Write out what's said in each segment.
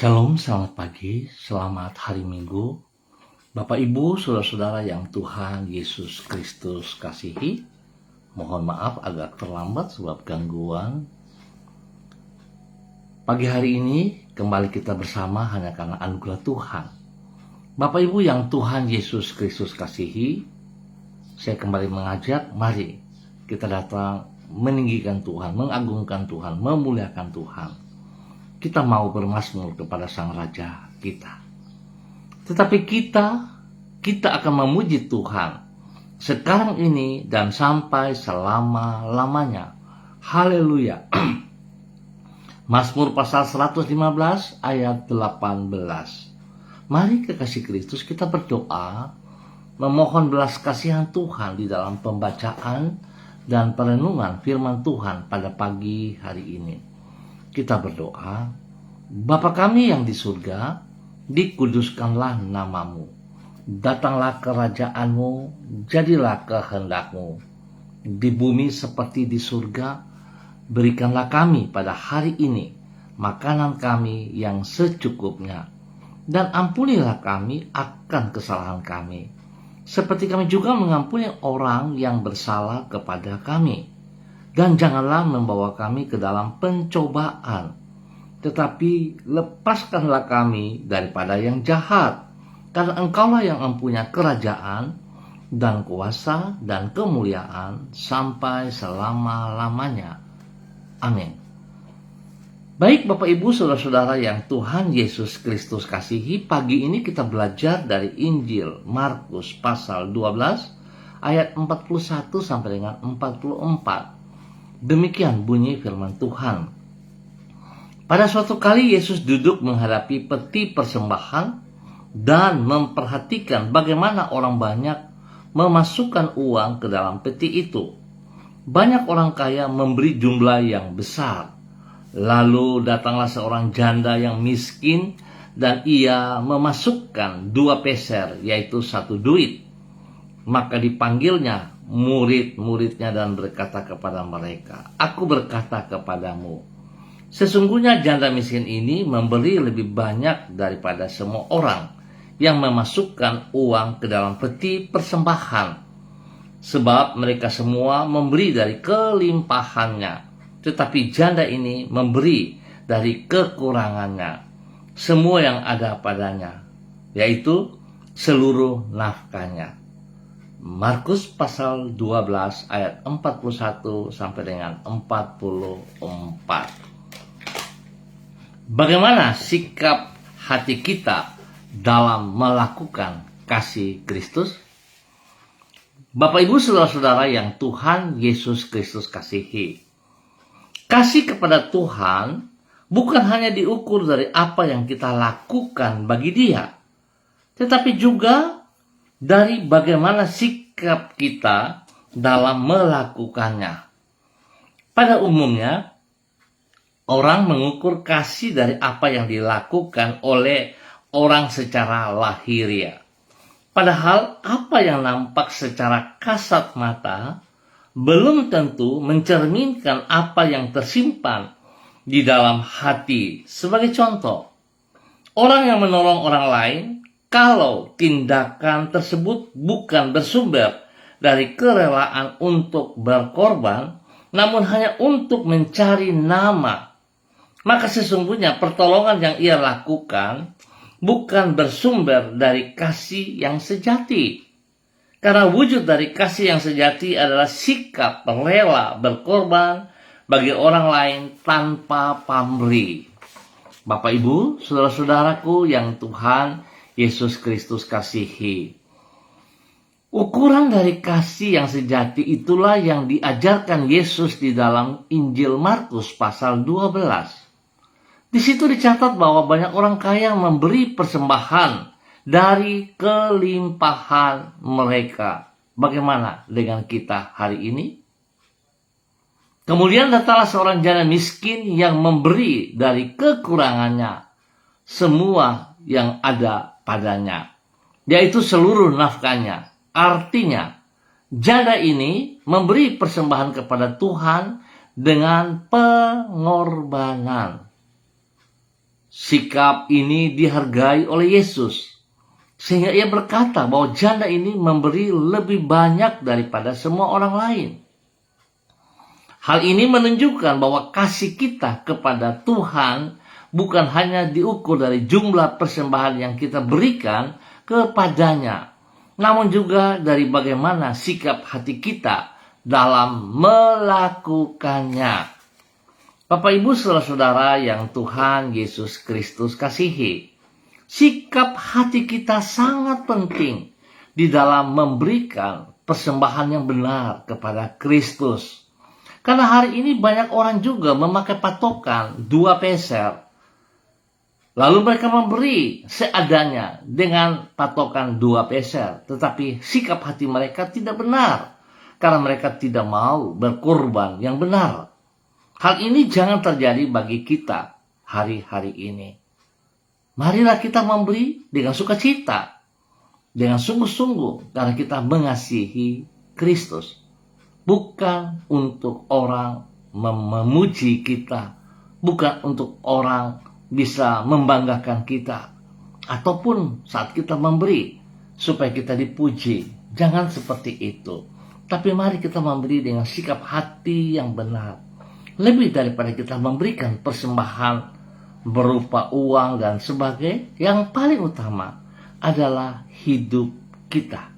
Shalom, selamat pagi, selamat hari Minggu. Bapak Ibu, saudara-saudara yang Tuhan Yesus Kristus kasihi, mohon maaf agak terlambat sebab gangguan. Pagi hari ini kembali kita bersama hanya karena anugerah Tuhan. Bapak Ibu yang Tuhan Yesus Kristus kasihi, saya kembali mengajak, mari kita datang meninggikan Tuhan, mengagungkan Tuhan, memuliakan Tuhan. Kita mau bermazmur kepada Sang Raja kita. Tetapi kita akan memuji Tuhan sekarang ini dan sampai selama-lamanya. Haleluya. Mazmur pasal 115 ayat 18. Mari kekasih Kristus kita berdoa, memohon belas kasihan Tuhan di dalam pembacaan dan perenungan firman Tuhan pada pagi hari ini. Kita berdoa, Bapa kami yang di surga, dikuduskanlah namamu. Datanglah kerajaanmu, jadilah kehendakmu. Di bumi seperti di surga, berikanlah kami pada hari ini makanan kami yang secukupnya. Dan ampunilah kami akan kesalahan kami, seperti kami juga mengampuni orang yang bersalah kepada kami. Dan janganlah membawa kami ke dalam pencobaan, tetapi lepaskanlah kami daripada yang jahat. Karena Engkaulah yang mempunyai kerajaan dan kuasa dan kemuliaan sampai selama-lamanya. Amin. Baik Bapak Ibu saudara-saudara yang Tuhan Yesus Kristus kasihi, pagi ini kita belajar dari Injil Markus pasal 12 ayat 41 sampai dengan 44. Demikian bunyi firman Tuhan. Pada suatu kali Yesus duduk menghadapi peti persembahan dan memperhatikan bagaimana orang banyak memasukkan uang ke dalam peti itu. Banyak orang kaya memberi jumlah yang besar. Lalu datanglah seorang janda yang miskin dan ia memasukkan 2 peser, yaitu 1 duit. Maka dipanggilnya murid-muridnya dan berkata kepada mereka, "Aku berkata kepadamu, sesungguhnya janda miskin ini memberi lebih banyak daripada semua orang yang memasukkan uang ke dalam peti persembahan. Sebab mereka semua memberi dari kelimpahannya, tetapi janda ini memberi dari kekurangannya, semua yang ada padanya, yaitu seluruh nafkahnya." Markus pasal 12 ayat 41 sampai dengan 44. Bagaimana sikap hati kita dalam melakukan kasih Kristus? Bapak Ibu saudara-saudara yang Tuhan Yesus Kristus kasihi, kasih kepada Tuhan bukan hanya diukur dari apa yang kita lakukan bagi Dia, tetapi juga dari bagaimana sikap kita dalam melakukannya. Pada umumnya, orang mengukur kasih dari apa yang dilakukan oleh orang secara lahiriah. Padahal apa yang nampak secara kasat mata belum tentu mencerminkan apa yang tersimpan di dalam hati. Sebagai contoh, orang yang menolong orang lain, kalau tindakan tersebut bukan bersumber dari kerelaan untuk berkorban, namun hanya untuk mencari nama, maka sesungguhnya pertolongan yang ia lakukan bukan bersumber dari kasih yang sejati. Karena wujud dari kasih yang sejati adalah sikap rela berkorban bagi orang lain tanpa pamrih. Bapak Ibu, saudara-saudaraku yang Tuhan Yesus Kristus kasihi, ukuran dari kasih yang sejati itulah yang diajarkan Yesus di dalam Injil Markus pasal 12. Di situ dicatat bahwa banyak orang kaya memberi persembahan dari kelimpahan mereka. Bagaimana dengan kita hari ini? Kemudian datanglah seorang janda miskin yang memberi dari kekurangannya, semua yang ada padanya, yaitu seluruh nafkahnya. Artinya, janda ini memberi persembahan kepada Tuhan dengan pengorbanan. Sikap ini dihargai oleh Yesus, sehingga ia berkata bahwa janda ini memberi lebih banyak daripada semua orang lain. Hal ini menunjukkan bahwa kasih kita kepada Tuhan bukan hanya diukur dari jumlah persembahan yang kita berikan kepadanya, namun juga dari bagaimana sikap hati kita dalam melakukannya. Bapak, Ibu, saudara-saudara yang Tuhan Yesus Kristus kasihi, sikap hati kita sangat penting di dalam memberikan persembahan yang benar kepada Kristus. Karena hari ini banyak orang juga memakai patokan 2 peser. Lalu mereka memberi seadanya dengan patokan 2 peser. Tetapi sikap hati mereka tidak benar. Karena mereka tidak mau berkorban yang benar. Hal ini jangan terjadi bagi kita hari-hari ini. Marilah kita memberi dengan sukacita. Dengan sungguh-sungguh. Karena kita mengasihi Kristus. Bukan untuk orang memuji kita, bukan untuk orang bisa membanggakan kita, ataupun saat kita memberi supaya kita dipuji. Jangan seperti itu. Tapi mari kita memberi dengan sikap hati yang benar. Lebih daripada kita memberikan persembahan berupa uang dan sebagainya, yang paling utama adalah hidup kita.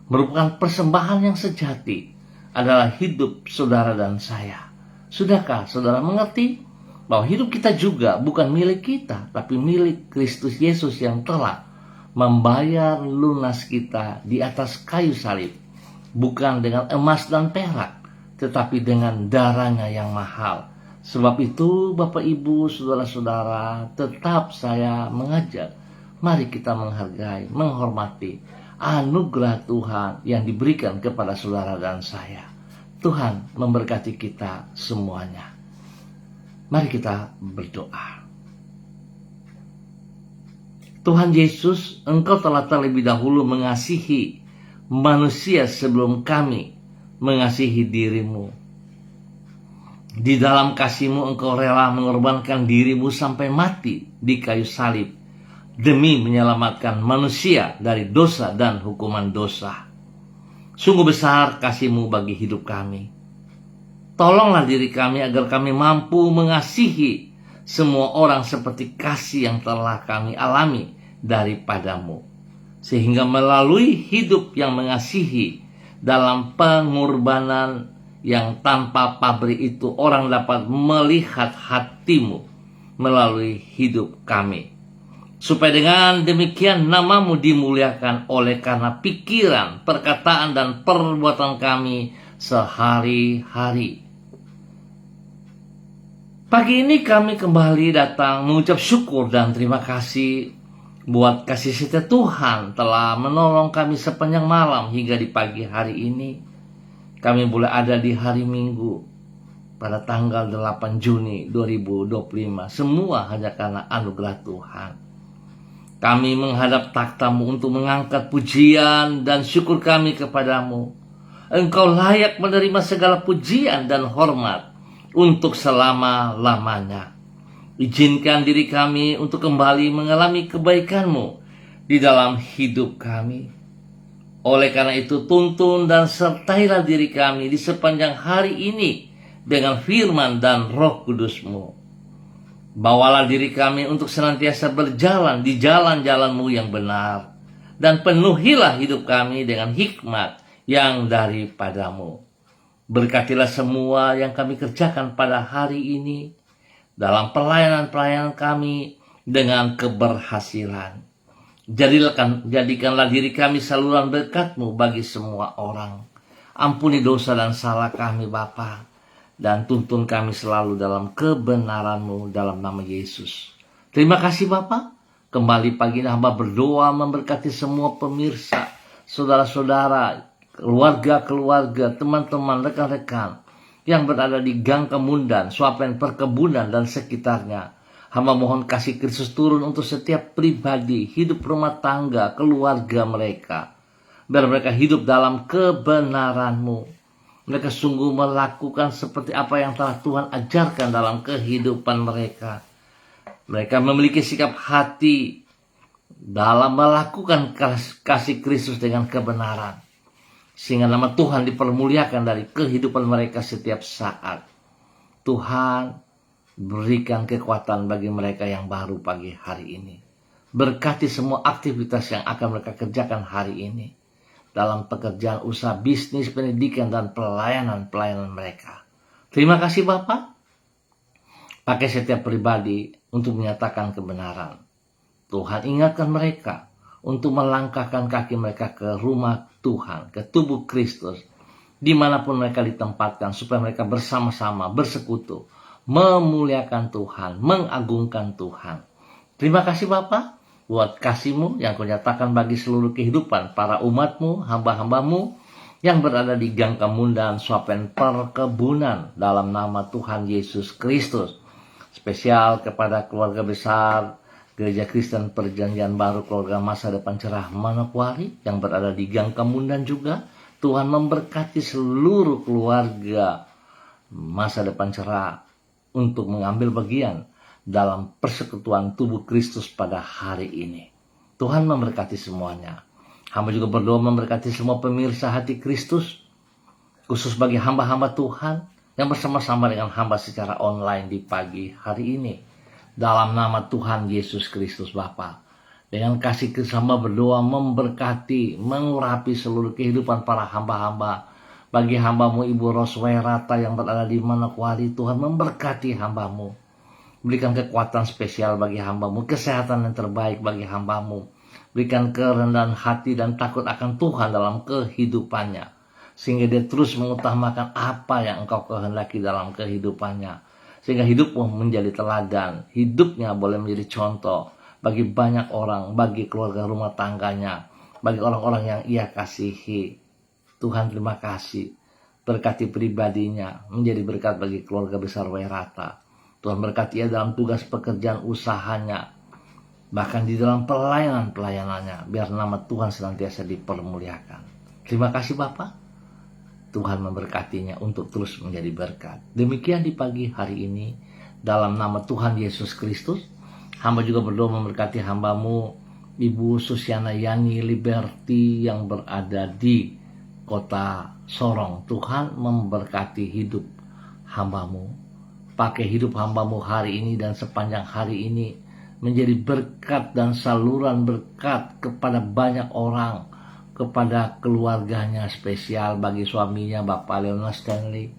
Merupakan persembahan yang sejati adalah hidup saudara dan saya. Sudahkah saudara mengerti bahwa hidup kita juga bukan milik kita, tapi milik Kristus Yesus yang telah membayar lunas kita di atas kayu salib, bukan dengan emas dan perak, tetapi dengan darahnya yang mahal. Sebab itu Bapak, Ibu, saudara-saudara, tetap saya mengajak, mari kita menghargai, menghormati anugerah Tuhan yang diberikan kepada saudara dan saya. Tuhan memberkati kita semuanya. Mari kita berdoa. Tuhan Yesus, Engkau telah terlebih dahulu mengasihi manusia sebelum kami mengasihi dirimu. Di dalam kasih-Mu Engkau rela mengorbankan dirimu sampai mati di kayu salib demi menyelamatkan manusia dari dosa dan hukuman dosa. Sungguh besar kasih-Mu bagi hidup kami. Tolonglah diri kami agar kami mampu mengasihi semua orang seperti kasih yang telah kami alami daripada-Mu. Sehingga melalui hidup yang mengasihi dalam pengorbanan yang tanpa pabrik itu, orang dapat melihat hati-Mu melalui hidup kami. Supaya dengan demikian nama-Mu dimuliakan oleh karena pikiran, perkataan, dan perbuatan kami sehari-hari. Pagi ini kami kembali datang mengucap syukur dan terima kasih buat kasih setia Tuhan telah menolong kami sepanjang malam hingga di pagi hari ini. Kami boleh ada di hari Minggu pada tanggal 8 Juni 2025. Semua hanya karena anugerah Tuhan. Kami menghadap takhta-Mu untuk mengangkat pujian dan syukur kami kepadamu. Engkau layak menerima segala pujian dan hormat untuk selama-lamanya. Izinkan diri kami untuk kembali mengalami kebaikan-Mu di dalam hidup kami. Oleh karena itu, tuntun dan sertailah diri kami di sepanjang hari ini dengan firman dan Roh Kudus-Mu. Bawalah diri kami untuk senantiasa berjalan di jalan-jalan-Mu yang benar. Dan penuhilah hidup kami dengan hikmat yang daripada-Mu. Berkatilah semua yang kami kerjakan pada hari ini dalam pelayanan-pelayanan kami dengan keberhasilan. Jadikanlah diri kami saluran berkat-Mu bagi semua orang. Ampuni dosa dan salah kami, Bapa. Dan tuntun kami selalu dalam kebenaran-Mu dalam nama Yesus. Terima kasih Bapa. Kembali pagi ini hamba berdoa memberkati semua pemirsa, saudara-saudara, keluarga-keluarga, teman-teman, rekan-rekan yang berada di Gang Kemundan, Suapen Perkebunan dan sekitarnya. Hamba mohon kasih Kristus turun untuk setiap pribadi, hidup rumah tangga, keluarga mereka. Biar mereka hidup dalam kebenaran-Mu. Mereka sungguh melakukan seperti apa yang telah Tuhan ajarkan dalam kehidupan mereka. Mereka memiliki sikap hati dalam melakukan kasih Kristus dengan kebenaran, sehingga nama Tuhan dipermuliakan dari kehidupan mereka setiap saat. Tuhan berikan kekuatan bagi mereka yang baru pagi hari ini. Berkati semua aktivitas yang akan mereka kerjakan hari ini, dalam pekerjaan, usaha, bisnis, pendidikan, dan pelayanan mereka. Terima kasih Bapa. Pakai setiap pribadi untuk menyatakan kebenaran. Tuhan ingatkan mereka untuk melangkahkan kaki mereka ke rumah Tuhan, ke tubuh Kristus, dimanapun mereka ditempatkan, supaya mereka bersama-sama bersekutu, memuliakan Tuhan, mengagungkan Tuhan. Terima kasih Bapa buat kasih-Mu yang Kau nyatakan bagi seluruh kehidupan para umat-Mu, hamba-hamba-Mu yang berada di gang kemundan Swapen Perkebunan, dalam nama Tuhan Yesus Kristus. Spesial kepada keluarga besar Gereja Kristen Perjanjian Baru Keluarga Masa Depan Cerah Manokwari yang berada di gang kemundan juga. Tuhan memberkati seluruh keluarga Masa Depan Cerah untuk mengambil bagian dalam persekutuan tubuh Kristus pada hari ini. Tuhan memberkati semuanya. Hamba juga berdoa memberkati semua pemirsa hati Kristus, khusus bagi hamba-hamba Tuhan yang bersama-sama dengan hamba secara online di pagi hari ini. Dalam nama Tuhan Yesus Kristus Bapa, dengan kasih hamba berdoa memberkati, mengurapi seluruh kehidupan para hamba-hamba. Bagi hamba-Mu Ibu Roswairata yang berada di Manokwari, Tuhan memberkati hamba-Mu. Berikan kekuatan spesial bagi hamba-Mu, kesehatan yang terbaik bagi hamba-Mu. Berikan kerendahan hati dan takut akan Tuhan dalam kehidupannya, sehingga dia terus mengutamakan apa yang Engkau kehendaki dalam kehidupannya. Sehingga hidupmu menjadi teladan, hidupnya boleh menjadi contoh bagi banyak orang, bagi keluarga rumah tangganya, bagi orang-orang yang ia kasihi. Tuhan terima kasih, berkati pribadinya, menjadi berkat bagi keluarga besar Wairata. Tuhan berkati ia dalam tugas pekerjaan usahanya, bahkan di dalam pelayanannya, biar nama Tuhan senantiasa dipermuliakan. Terima kasih Bapak. Tuhan memberkatinya untuk terus menjadi berkat. Demikian di pagi hari ini, dalam nama Tuhan Yesus Kristus, hamba juga berdoa memberkati hamba-Mu Ibu Susiana Yani Liberty yang berada di kota Sorong. Tuhan memberkati hidup hamba-Mu. Pakai hidup hamba-Mu hari ini dan sepanjang hari ini menjadi berkat dan saluran berkat kepada banyak orang, kepada keluarganya, spesial bagi suaminya Bapak Leonard Stanley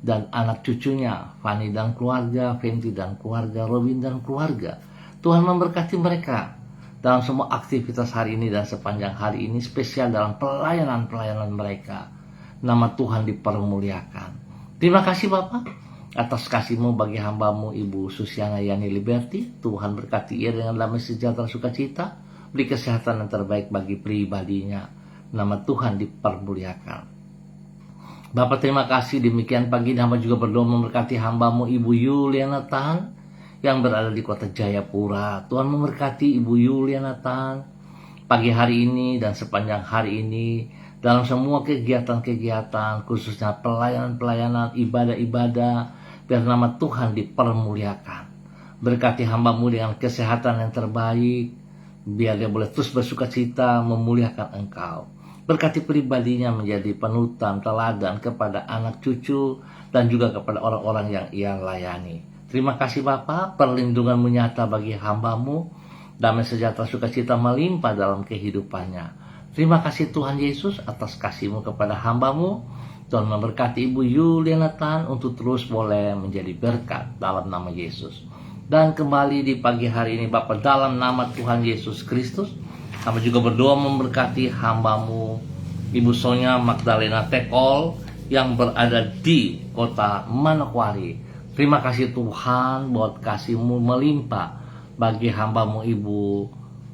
dan anak cucunya Fanny dan keluarga, Fenty dan keluarga, Robin dan keluarga. Tuhan memberkati mereka dalam semua aktivitas hari ini dan sepanjang hari ini, spesial dalam pelayanan mereka. Nama Tuhan dipermuliakan. Terima kasih Bapak atas kasih-Mu bagi hamba-Mu Ibu Susiana Yani Liberty. Tuhan berkati ia dengan damai sejahtera sukacita, beri kesehatan yang terbaik bagi pribadinya. Nama Tuhan dipermuliakan. Bapak terima kasih, demikian pagi ini hamba juga berdoa memberkati hamba-Mu Ibu Yuliana Tan yang berada di kota Jayapura. Tuhan memberkati Ibu Yuliana Tan pagi hari ini dan sepanjang hari ini dalam semua kegiatan-kegiatan, khususnya pelayanan-pelayanan, ibadah-ibadah, biar nama Tuhan dipermuliakan. Berkati hamba-Mu dengan kesehatan yang terbaik, biar dia boleh terus bersuka cita memuliakan Engkau. Berkati pribadinya menjadi panutan, teladan kepada anak cucu dan juga kepada orang-orang yang ia layani. Terima kasih Bapa, perlindungan-Mu nyata bagi hamba-Mu, damai sejahtera sukacita melimpah dalam kehidupannya. Terima kasih Tuhan Yesus atas kasih-Mu kepada hamba-Mu. Tuhan memberkati Ibu Yuliana Tan untuk terus boleh menjadi berkat dalam nama Yesus. Dan kembali di pagi hari ini Bapak, dalam nama Tuhan Yesus Kristus, hamba juga berdoa memberkati hamba-Mu Ibu Sonia Magdalena Tekol yang berada di kota Manokwari. Terima kasih Tuhan buat kasih-Mu melimpah bagi hamba-Mu Ibu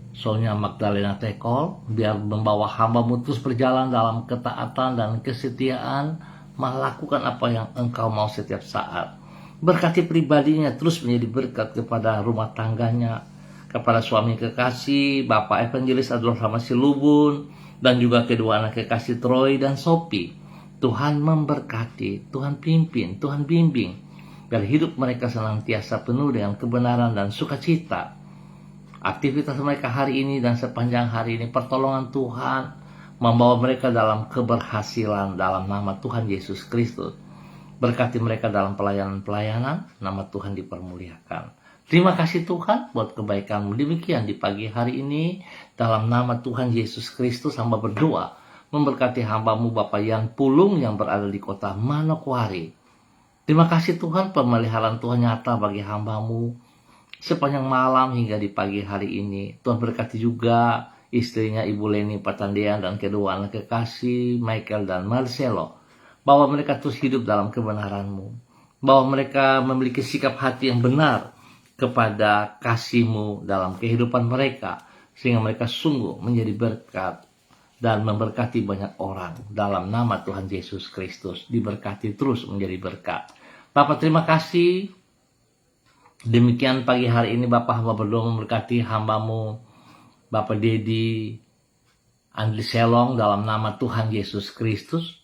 Sonia Magdalena Tekol, biar membawa hamba-Mu terus berjalan dalam ketaatan dan kesetiaan, melakukan apa yang Engkau mau setiap saat. Berkati pribadinya terus menjadi berkat kepada rumah tangganya, kepada suami kekasih Bapak Evangelis Abdul Rahman Silubun, dan juga kedua anak kekasih Troy dan Sophie. Tuhan memberkati, Tuhan pimpin, Tuhan bimbing, Biar hidup mereka senantiasa penuh dengan kebenaran dan sukacita. Aktivitas mereka hari ini dan sepanjang hari ini, pertolongan Tuhan membawa mereka dalam keberhasilan dalam nama Tuhan Yesus Kristus. Berkati mereka dalam pelayanan-pelayanan, nama Tuhan dipermuliakan. Terima kasih Tuhan buat kebaikan-Mu. Demikian di pagi hari ini, dalam nama Tuhan Yesus Kristus, hamba berdoa memberkati hamba-Mu Bapak Yan Pulung yang berada di kota Manokwari. Terima kasih Tuhan, pemeliharaan Tuhan nyata bagi hamba-Mu sepanjang malam hingga di pagi hari ini. Tuhan berkati juga istrinya Ibu Leni Patandian dan kedua anak kekasih Michael dan Marcelo. Bahwa mereka terus hidup dalam kebenaran-Mu. Bahwa mereka memiliki sikap hati yang benar kepada kasih-Mu dalam kehidupan mereka. Sehingga mereka sungguh menjadi berkat dan memberkati banyak orang. Dalam nama Tuhan Yesus Kristus, diberkati terus menjadi berkat. Bapak terima kasih. Demikian pagi hari ini Bapak hamba berdoa memberkati hamba-Mu Bapak Dedi Andri Selong dalam nama Tuhan Yesus Kristus.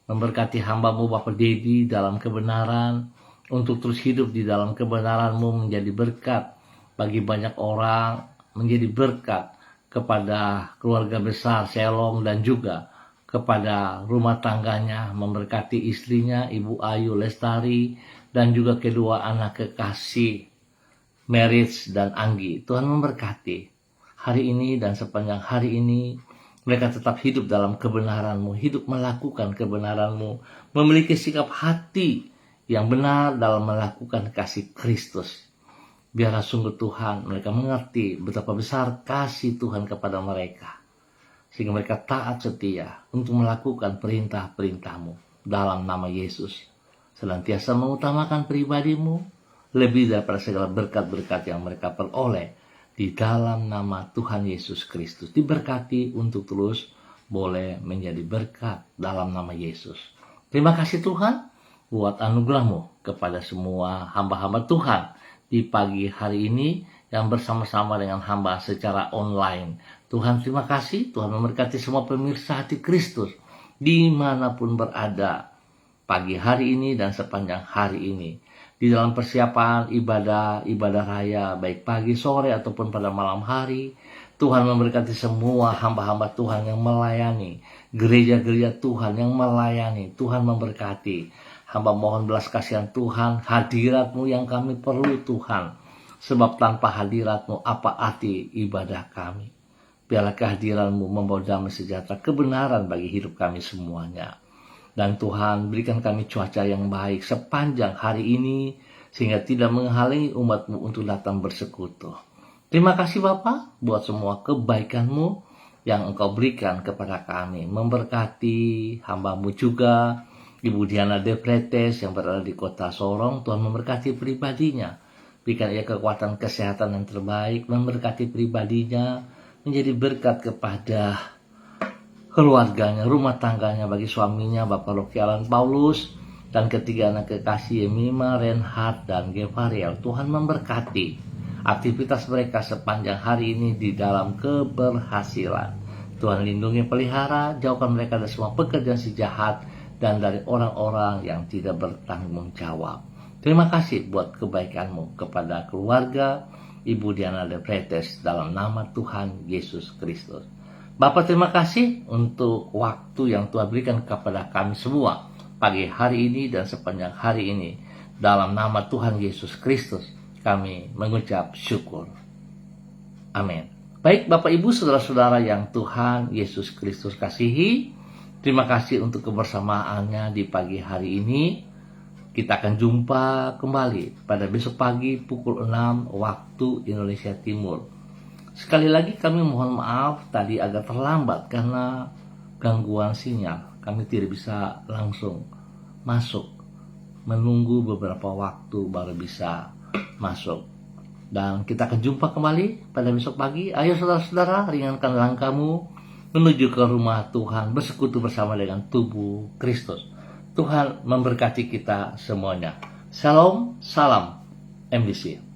Memberkati hamba-Mu Bapak Dedi dalam kebenaran, untuk terus hidup di dalam kebenaran-Mu, menjadi berkat bagi banyak orang, menjadi berkat kepada keluarga besar Selong dan juga kepada rumah tangganya, memberkati istrinya Ibu Ayu Lestari dan juga kedua anak kekasih Merits dan Anggi. Tuhan memberkati hari ini dan sepanjang hari ini. Mereka tetap hidup dalam kebenaran-Mu, hidup melakukan kebenaran-Mu, memiliki sikap hati yang benar dalam melakukan kasih Kristus. Biarlah sungguh Tuhan mereka mengerti betapa besar kasih Tuhan kepada mereka, sehingga mereka taat setia untuk melakukan perintah-perintah-Mu dalam nama Yesus. Senantiasa mengutamakan pribadi-Mu lebih daripada segala berkat-berkat yang mereka peroleh. Di dalam nama Tuhan Yesus Kristus, diberkati untuk terus boleh menjadi berkat dalam nama Yesus. Terima kasih Tuhan buat anugerah-Mu kepada semua hamba-hamba Tuhan di pagi hari ini yang bersama-sama dengan hamba secara online. Tuhan terima kasih, Tuhan memberkati semua pemirsa hati Kristus dimanapun berada pagi hari ini dan sepanjang hari ini. Di dalam persiapan ibadah raya, baik pagi, sore, ataupun pada malam hari, Tuhan memberkati semua hamba-hamba Tuhan yang melayani, gereja-gereja Tuhan yang melayani. Tuhan memberkati. Hamba mohon belas kasihan Tuhan, hadirat-Mu yang kami perlu Tuhan. Sebab tanpa hadirat-Mu, apa arti ibadah kami? Biarlah kehadiran-Mu membawa damai sejahtera, kebenaran bagi hidup kami semuanya. Dan Tuhan berikan kami cuaca yang baik sepanjang hari ini, sehingga tidak menghalangi umat-Mu untuk datang bersekutu. Terima kasih Bapa buat semua kebaikan-Mu yang Engkau berikan kepada kami. Memberkati hamba-Mu juga, Ibu Diana Depretes yang berada di kota Sorong. Tuhan memberkati pribadinya. Berikan ia kekuatan kesehatan yang terbaik. Memberkati pribadinya, menjadi berkat kepada keluarganya, rumah tangganya, bagi suaminya Bapak Rocky Alan Paulus dan ketiga anak kekasih Yemima, Reinhard dan Gevariel. Tuhan memberkati aktivitas mereka sepanjang hari ini di dalam keberhasilan. Tuhan lindungi, pelihara, jauhkan mereka dari semua pekerjaan si jahat dan dari orang-orang yang tidak bertanggung jawab. Terima kasih buat kebaikan-Mu kepada keluarga Ibu Diana Depretes dalam nama Tuhan Yesus Kristus. Bapak terima kasih untuk waktu yang Tuhan berikan kepada kami semua pagi hari ini dan sepanjang hari ini. Dalam nama Tuhan Yesus Kristus kami mengucap syukur. Amin. Baik Bapak Ibu Saudara-saudara yang Tuhan Yesus Kristus kasihi, terima kasih untuk kebersamaannya di pagi hari ini. Kita akan jumpa kembali pada besok pagi pukul 6 waktu Indonesia Timur. Sekali lagi kami mohon maaf tadi agak terlambat karena gangguan sinyal. Kami tidak bisa langsung masuk. Menunggu beberapa waktu baru bisa masuk. Dan kita akan jumpa kembali pada besok pagi. Ayo saudara-saudara, ringankan langkahmu menuju ke rumah Tuhan, bersekutu bersama dengan tubuh Kristus. Tuhan memberkati kita semuanya. Shalom, salam MBC.